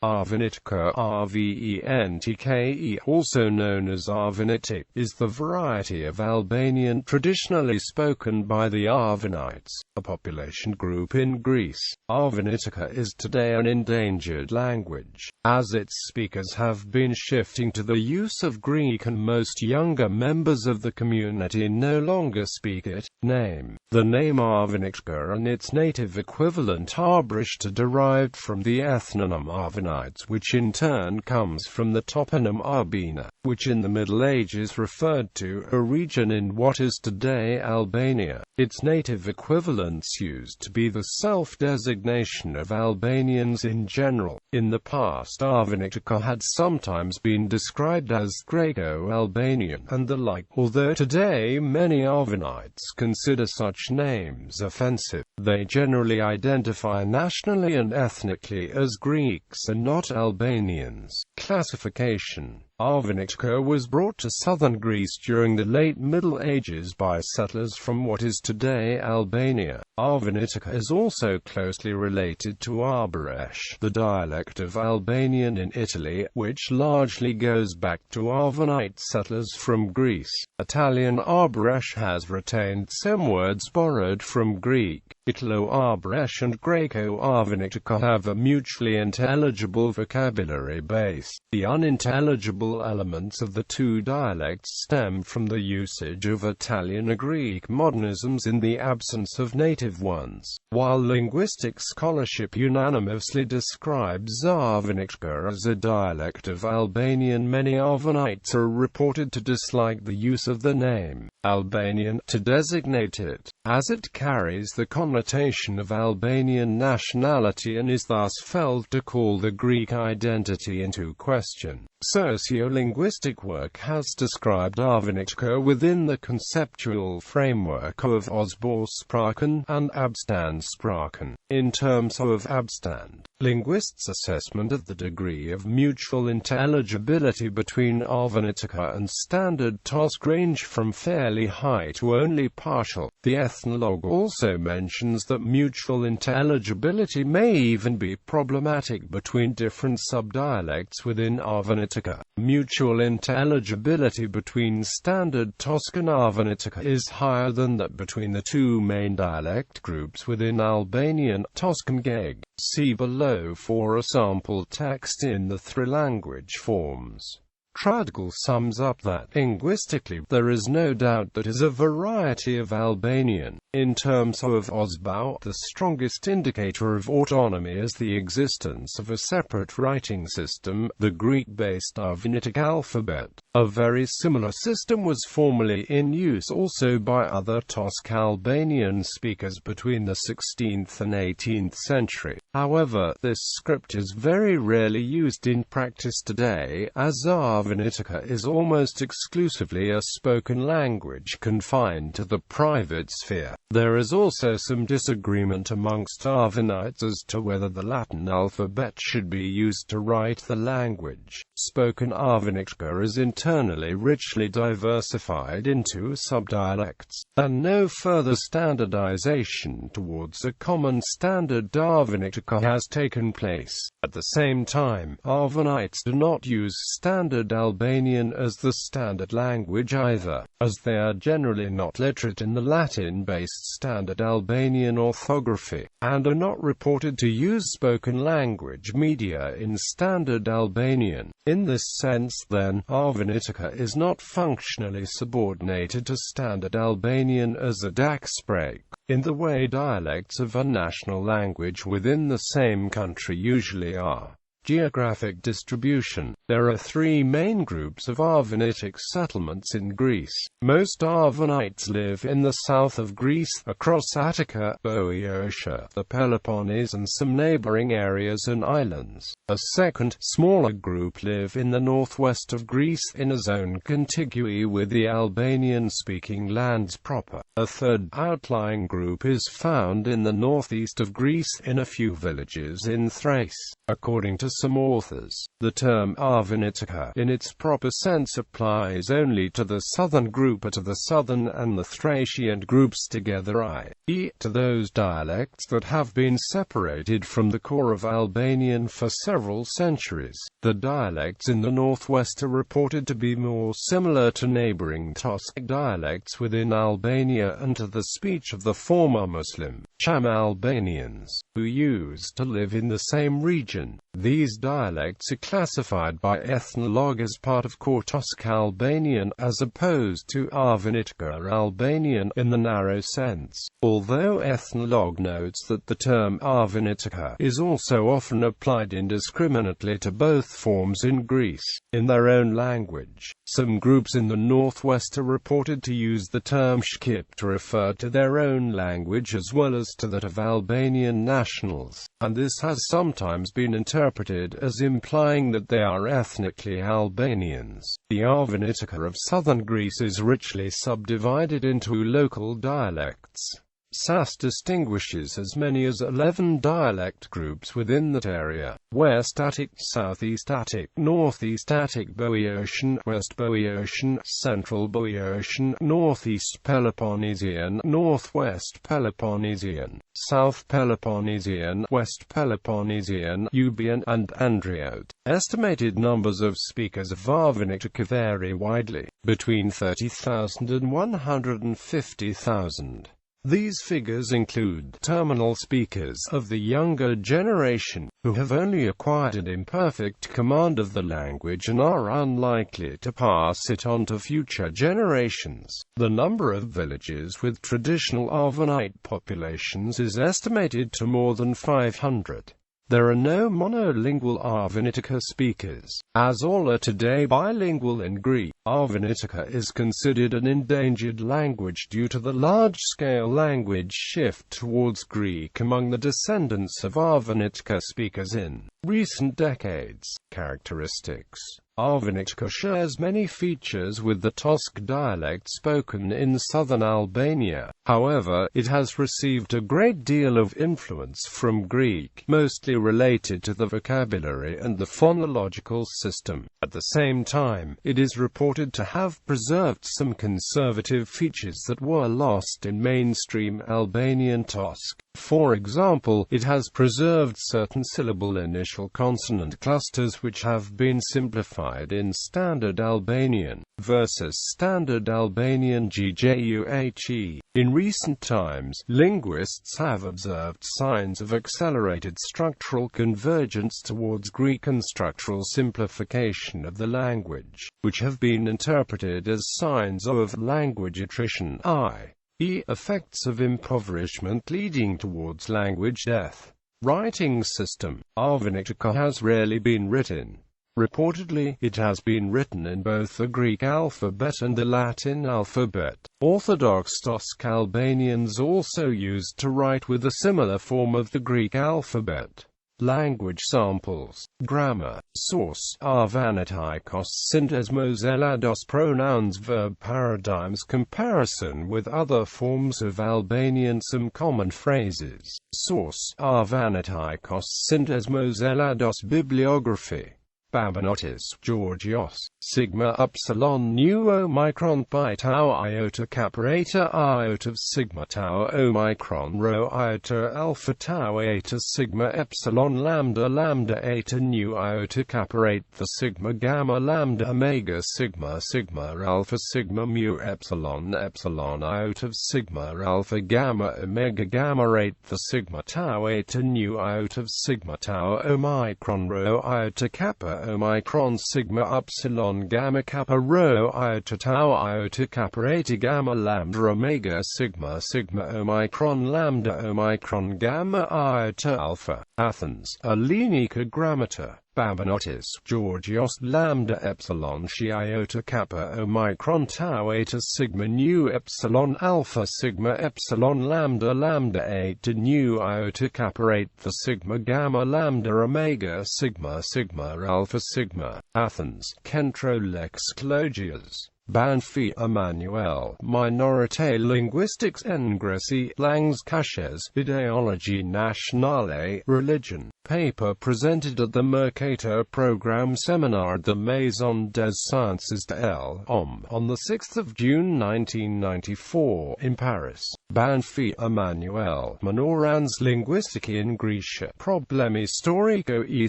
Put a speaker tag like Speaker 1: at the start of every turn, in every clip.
Speaker 1: Arvanitica (Rventke), also known as Arvanitic, is the variety of Albanian traditionally spoken by the Arvanites, a population group in Greece. Arvanitica is today an endangered language, as its speakers have been shifting to the use of Greek and most younger members of the community no longer speak it. The name Arvanitica and its native equivalent ʻAːrvəːnɪtᵻkə derived from the ethnonym Arvanites, which in turn comes from the toponym Arbina, which in the Middle Ages referred to a region in what is today Albania. Its native equivalents used to be the self-designation of Albanians in general. In the past, Arvanitica had sometimes been described as Greco-Albanian and the like, although today many Arvanites consider such names offensive. They generally identify nationally and ethnically as Greeks and not Albanians. Classification: Arvanitica was brought to southern Greece during the late Middle Ages by settlers from what is today Albania. Arvanitica is also closely related to ʻAːrvəːnɪtᵻkə, the dialect of Albanian in Italy, which largely goes back to Arvanite settlers from Greece. Italian ʻAːrvəːnɪtᵻ has retained some words borrowed from Greek. Italo-ʻAːrvəːnɪtᵻ and Greco-Arvanitica have a mutually intelligible vocabulary base. The unintelligible elements of the two dialects stem from the usage of Italian or Greek modernisms in the absence of native ones. While linguistic scholarship unanimously describes Arvanitica as a dialect of Albanian, many Arvanites are reported to dislike the use of the name Albanian to designate it, as it carries the connotation of Albanian nationality and is thus felt to call the Greek identity into question. Sociolinguistic work has described Arvanitica within the conceptual framework of Osbordspraken and Abstandspraken. In terms of Abstand, linguists' assessment of the degree of mutual intelligibility between Arvanitica and Standard TOSC range from fairly high to only partial. The ethnologue also mentions that mutual intelligibility may even be problematic between different subdialects within Arvanitica. Mutual intelligibility between Standard TOSC and Arvanitica is higher than that between the two main dialect groups within Albanian, TOSC and Geg. See below for a sample text in the three language forms. Tradgal sums up that, linguistically, there is no doubt that is a variety of Albanian. In terms of Osbau, the strongest indicator of autonomy is the existence of a separate writing system, the Greek-based Arvanitic alphabet. A very similar system was formerly in use also by other TOSC Albanian speakers between the 16th and 18th century. However, this script is very rarely used in practice today, as Arvanitica is almost exclusively a spoken language confined to the private sphere. There is also some disagreement amongst Arvanites as to whether the Latin alphabet should be used to write the language. Spoken Arvanitica is internally richly diversified into subdialects, and no further standardization towards a common standard Arvanitica has taken place. At the same time, Arvanites do not use Standard Albanian as the standard language either, as they are generally not literate in the Latin-based Standard Albanian orthography, and are not reported to use spoken language media in Standard Albanian. In this sense, then, Arvanitica is not functionally subordinated to Standard Albanian as a dagsprake, in the way dialects of a national language within the same country usually are. Geographic distribution. There are three main groups of Arvanitic settlements in Greece. Most Arvanites live in the south of Greece, across Attica, Boeotia, the Peloponnese and some neighboring areas and islands. A second, smaller group live in the northwest of Greece, in a zone contiguous with the Albanian-speaking lands proper. A third, outlying group is found in the northeast of Greece, in a few villages in Thrace. According to some authors. The term ʻAːrvanitika in its proper sense applies only to the southern group or to the southern and the Thracian groups together, i.e. to those dialects that have been separated from the core of Albanian for several centuries. The dialects in the northwest are reported to be more similar to neighboring Tosk dialects within Albania and to the speech of the former Muslim Cham Albanians, who used to live in the same region. These dialects are classified by ethnologue as part of core Tosk Albanian, as opposed to ʻAːrvanitika Albanian in the narrow sense, although ethnologue notes that the term ʻAːrvanitika is also often applied indiscriminately to both forms in Greece. In their own language, some groups in the northwest are reported to use the term shqip to refer to their own language as well as to that of Albanian nationals, and this has sometimes been interpreted as implying that they are ethnically Albanians. The ʻAːrvanitika of southern Greece is richly subdivided into local dialects. SAS distinguishes as many as 11 dialect groups within that area: West Attic, Southeast Attic, Northeast Attic Boeotian, West Boeotian, Central Boeotian, Northeast Peloponnesian, Northwest Peloponnesian, South Peloponnesian, West Peloponnesian, Euboean, and Andriote. Estimated numbers of speakers of ʻAːrvanitika vary widely, between 30,000 and 150,000. These figures include terminal speakers of the younger generation, who have only acquired an imperfect command of the language and are unlikely to pass it on to future generations. The number of villages with traditional Arvanite populations is estimated to more than 500. There are no monolingual Arvanitica speakers, as all are today bilingual in Greek. Arvanitica is considered an endangered language due to the large-scale language shift towards Greek among the descendants of Arvanitica speakers in recent decades. Characteristics: Arvanitica shares many features with the Tosk dialect spoken in southern Albania. However, it has received a great deal of influence from Greek, mostly related to the vocabulary and the phonological system. At the same time, it is reported to have preserved some conservative features that were lost in mainstream Albanian Tosk. For example, it has preserved certain syllable initial consonant clusters which have been simplified in Standard Albanian, versus Standard Albanian GJUHE. In recent times, linguists have observed signs of accelerated structural convergence towards Greek and structural simplification of the language, which have been interpreted as signs of language attrition, i.e. effects of impoverishment leading towards language death. Writing system: Arvanitica has rarely been written. Reportedly, it has been written in both the Greek alphabet and the Latin alphabet. Orthodox Tosk Albanians also used to write with a similar form of the Greek alphabet. Language samples. Grammar. Source: Arvanitikos Syndesmos Elados. Pronouns. Verb paradigms. Comparison with other forms of Albanian. Some common phrases. Source: Arvanitikos Syndesmos Elados. Bibliography. Babanotis, Georgios, Sigma Upsilon Nu Omicron Pi Tau Iota Kappa Eta Iota Sigma Tau Omicron Rho Iota Alpha Tau Eta Sigma Epsilon Lambda Lambda Eta Nu Iota Kappa Eta Sigma Gamma Lambda Omega Sigma Sigma Alpha Sigma Mu Epsilon Epsilon Iota Sigma Alpha Gamma Omega Gamma Eta Sigma Tau Eta Nu Iota Sigma Tau Omicron Rho Iota Kappa Omicron Sigma Upsilon Gamma Kappa Rho Iota Tau Iota Kappa Eta Gamma Lambda Omega Sigma Sigma Omicron Lambda Omicron Gamma Iota Alpha. Athens, Alenika Grammata. Babanotis, Georgios Lambda Epsilon Chi Iota Kappa Omicron Tau Eta Sigma Nu Epsilon Alpha Sigma Epsilon Lambda Lambda Eta Nu Iota Kappa Eta Sigma Gamma Lambda Omega Sigma Sigma Alpha Sigma. Athens, Kentrolex Clogias. Banfi, Emmanuel, Minorité Linguistics Engresi, Langues Caches, Ideologie Nationale, Religion, paper presented at the Mercator Programme Seminar at the Maison des Sciences de l'Homme on 6 June 1994 in Paris. Banfi Emmanuel Manoran's Linguistic in Grecia, Problemi storico e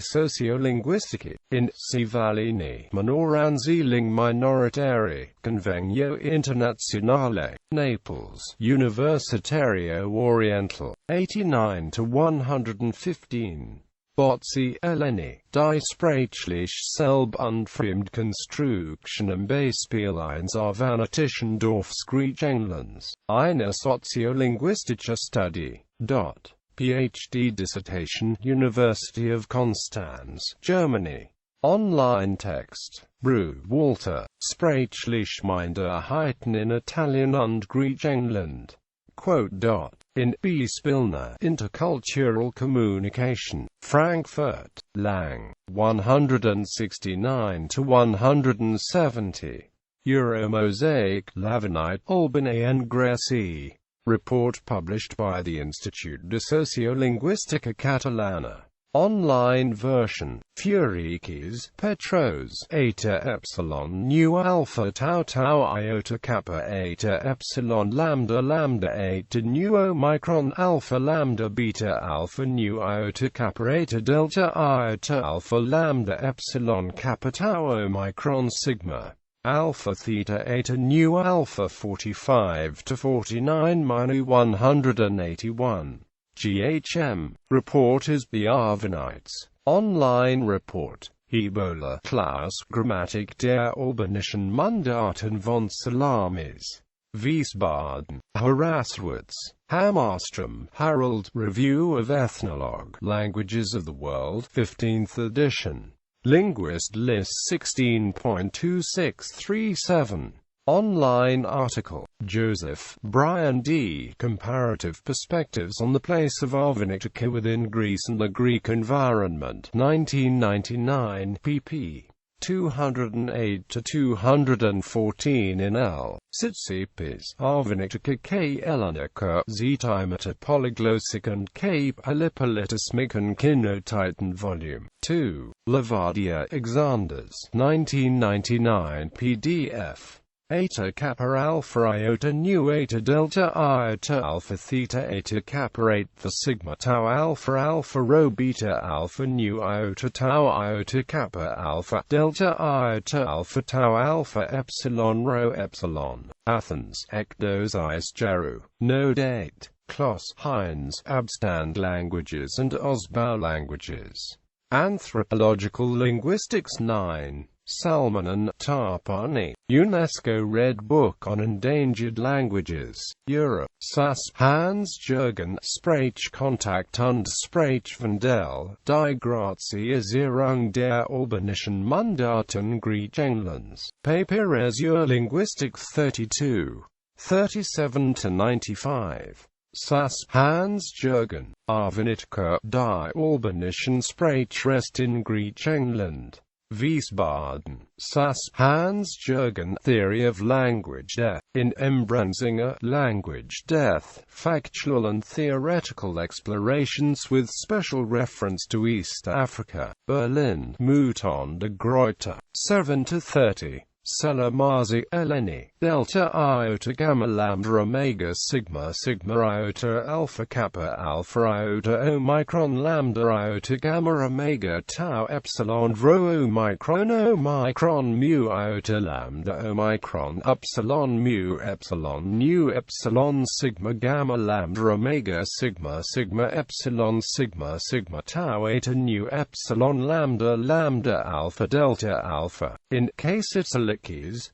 Speaker 1: sociolinguistici, in Sivalini, Manoranzi ling minoritari, Convegno Internazionale, Naples, Universitario Oriental, 89-115. Bozzi Eleni, Die sprachliche selb unfremd Konstruktion im Beispiel eines Arvanitischen Dorfs Griechenlands, eine soziolinguistische Studie. PhD dissertation, University of Constance, Germany. Online text. Bru, Walter, Sprachliche Minderheiten in Italian und Griechenland. In B. Spilner, Intercultural Communication, Frankfurt, Lang, 169-170. Euromosaic, Lavanite, Albany and Greece. Report published by the Institute de Sociolinguistica Catalana. Online version. Furikis, Petros, Eta Epsilon Nu Alpha Tau Tau Iota Kappa Eta Epsilon Lambda Lambda Eta Nu Omicron Alpha Lambda Beta Alpha Nu Iota Kappa Eta Delta Iota Alpha Lambda Epsilon Kappa Tau Omicron Sigma Alpha Theta Eta Nu Alpha 45-49 Minu 181. GHM. Report is the Arvanites. Online report. Ebola. Klaus. Grammatik der albanischen Mundarten von Salamis. Wiesbaden. Herauswärts. Hammarström, Harold. Review of Ethnologue. Languages of the World, 15th edition. Linguist List 16.2637. Online article. Joseph, Brian D. Comparative Perspectives on the Place of Arvanitic within Greece and the Greek Environment, 1999, pp. 208-214 in L. Sitsipis, Arvanitica K. Ellenica, Zetimata Polyglossic and K. Polypolitismicon Kinotitan Volume 2. Lavadia, Exanders, 1999 PDF. Eta Kappa Alpha Iota Nu Eta Delta Iota Alpha Theta Eta Kappa 8 the Sigma Tau Alpha Alpha Rho Beta Alpha Nu Iota Tau Iota Kappa Alpha Delta Iota Alpha Tau Alpha Epsilon Rho Epsilon. Athens, Ekdos Is Jeru. Node 8. Kloss, Heinz, Abstand Languages and Osbau Languages. Anthropological Linguistics 9. Salmon and Tarpani. UNESCO Red Book on Endangered Languages. Europe. Sass, Hans-Jürgen, Sprachkontakt und Sprachwandel, die Grazisierung der albanischen Mundarten Griechenlands. Papier Linguistics 32. 37-95. Sass, Hans-Jürgen, Arvanitic, die albanischen Sprachrest in Griechenland. Wiesbaden. Sass, Hans-Jürgen, Theory of Language Death. In Embranzinger, Language Death, Factual and Theoretical Explorations with Special Reference to East Africa. Berlin, Mouton de Gruyter. 7-30. Selamazi, Eleni, Delta Iota Gamma Lambda Omega Sigma Sigma Iota Alpha Kappa Alpha Iota Omicron Lambda Iota Gamma Omega Tau Epsilon Rho Omicron Mu Iota Lambda Omicron Epsilon Mu Epsilon Nu Epsilon Sigma Gamma Lambda Omega Sigma Sigma Epsilon Sigma Sigma Tau Eta Nu Epsilon Lambda Lambda Alpha Delta Alpha. In case Italy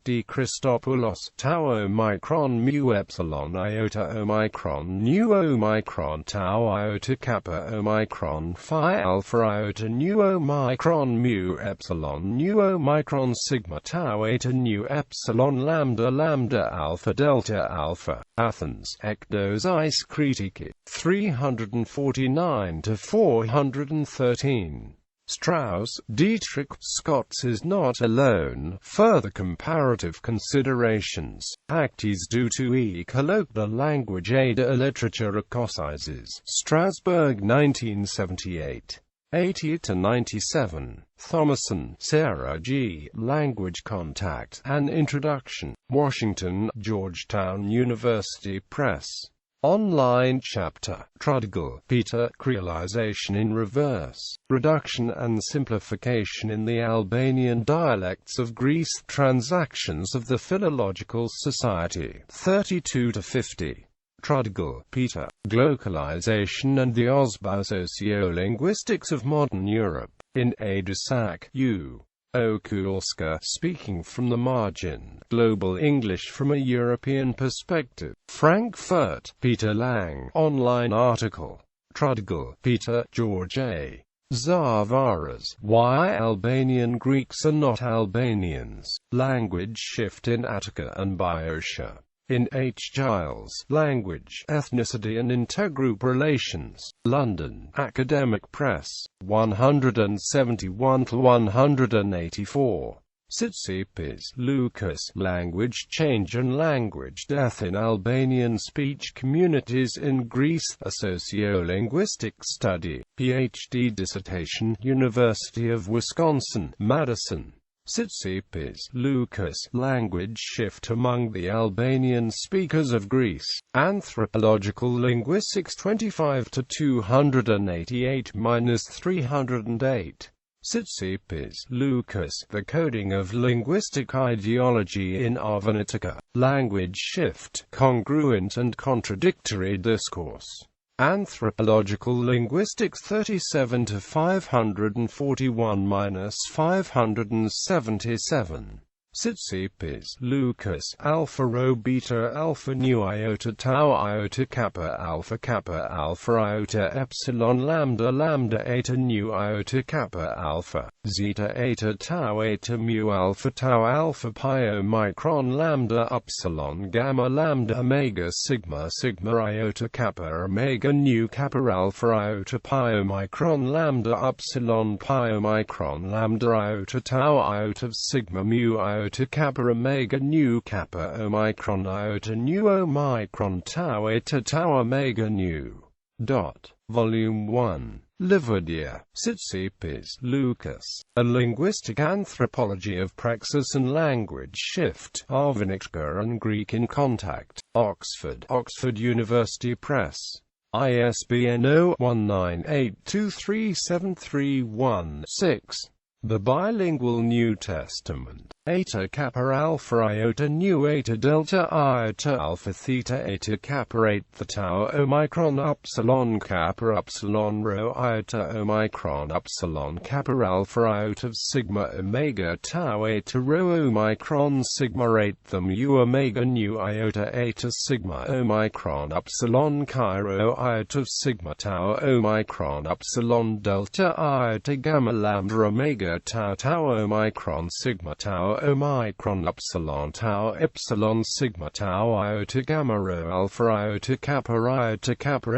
Speaker 1: D. Christopoulos, Tau Omicron Mu Epsilon Iota Omicron Nu Omicron Tau Iota Kappa Omicron Phi Alpha Iota Nu Omicron Mu Epsilon Nu Omicron Sigma Tau Eta Nu Epsilon Lambda Lambda Alpha Delta Alpha. Athens, Ekdos Is Kritiki, 349-413. Strauss, Dietrich, Scots is not alone. Further comparative considerations. Actes due to colloquial language et literature ecossizes. Strasbourg 1978. 80 to 97. Thomason, Sarah G. Language Contact, An Introduction. Washington, Georgetown University Press. Online chapter. Trudgill, Peter. Creolization in Reverse. Reduction and Simplification in the Albanian Dialects of Greece. Transactions of the Philological Society. 32 to 50. Trudgill, Peter. Glocalization and the Sociolinguistics of Modern Europe. In A. Dusak, U. Okulska, Speaking from the Margin. Global English from a European Perspective. Frankfurt, Peter Lang. Online article. Trudgill, Peter. George A. Zavaras. Why Albanian Greeks are not Albanians. Language Shift in Attica and Boeotia. In H. Giles, Language, Ethnicity and Intergroup Relations. London, Academic Press. 171 to 184. Tsitsipis, Lucas. Language Change and Language Death in Albanian Speech Communities in Greece. A Sociolinguistic Study. Ph.D. dissertation, University of Wisconsin-Madison. Tsitsipis, Lucas. Language Shift among the Albanian Speakers of Greece. Anthropological Linguistics 25 to 288-308. Tsitsipis, Lucas. The Coding of Linguistic Ideology in Arvanitica. Language Shift, Congruent and Contradictory Discourse. Anthropological Linguistics 37 to 541-577. Tsitsipis, Lucas. Alpha Rho Beta Alpha Nu Iota Tau Iota Kappa Alpha Alpha Epsilon Lambda Lambda Eta Nu Iota Kappa Alpha Zeta Eta Tau Eta Mu Alpha Tau Alpha Pi Omicron Lambda Upsilon Gamma Lambda Omega Sigma Sigma Iota Kappa Omega Nu Kappa Alpha Iota Pi Omicron Lambda Upsilon Pi Omicron Lambda Iota Tau Iota Sigma Mu Iota Kappa Omega Nu Kappa Omicron Iota Nu Omicron Tau Eta Tau Omega Nu. Volume 1. Livodia. Tsitsipis, Lucas. A Linguistic Anthropology of Praxis and Language Shift. Arvanitic and Greek in Contact. Oxford. Oxford University Press. ISBN 0198237316. The Bilingual New Testament. Eta Kappa Alpha Iota Nu Eta Delta Iota Alpha Theta Eta Kappa 8 the Tau Omicron Upsilon Kappa Upsilon Rho Iota Omicron Upsilon Kappa Alpha Iota Sigma Omega Tau Eta Rho Omicron Sigma 8 the Mu Omega Nu Iota Eta Sigma Omicron Upsilon Chi Rho Iota Sigma Tau Omicron Upsilon Delta Iota Gamma Lambda Omega Tau Tau Omicron Sigma Tau Omicron Upsilon Tau Epsilon Sigma Tau Iota Gamma Rho Alpha Iota Kappa Eta Kappa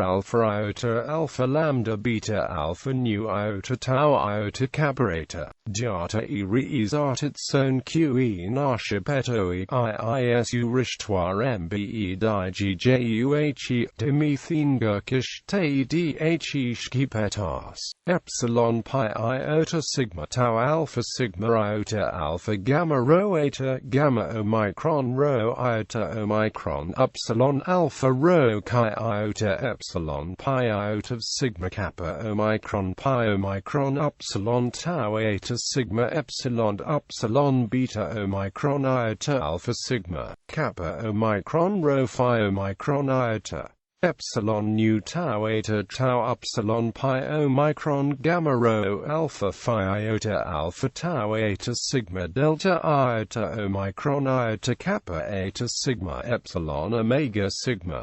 Speaker 1: Alpha Iota Alpha Lambda Beta Alpha Nu Iota Tau Iota Kappa Eta Diata Irizartit Son QE Nashipeto Iisu Rishtoire MBE DIGJUHE Dimethine Gurkish Te DHE Shkipetas Epsilon Pi Iota Sigma Tau Alpha Sigma Iota Alpha Gamma Rho Eta Gamma Omicron Rho Iota Omicron Upsilon Alpha Rho Chi Iota Epsilon Pi Iota Sigma Kappa Omicron Pi Omicron Upsilon Tau Eta Sigma Epsilon Upsilon Beta Omicron Iota Alpha Sigma Kappa Omicron Rho Phi Omicron Iota Epsilon Nu Tau Eta Tau Upsilon Pi Omicron Gamma Rho Alpha Phi Iota Alpha Tau Eta Sigma Delta Iota Omicron Iota Kappa Eta Sigma Epsilon Omega Sigma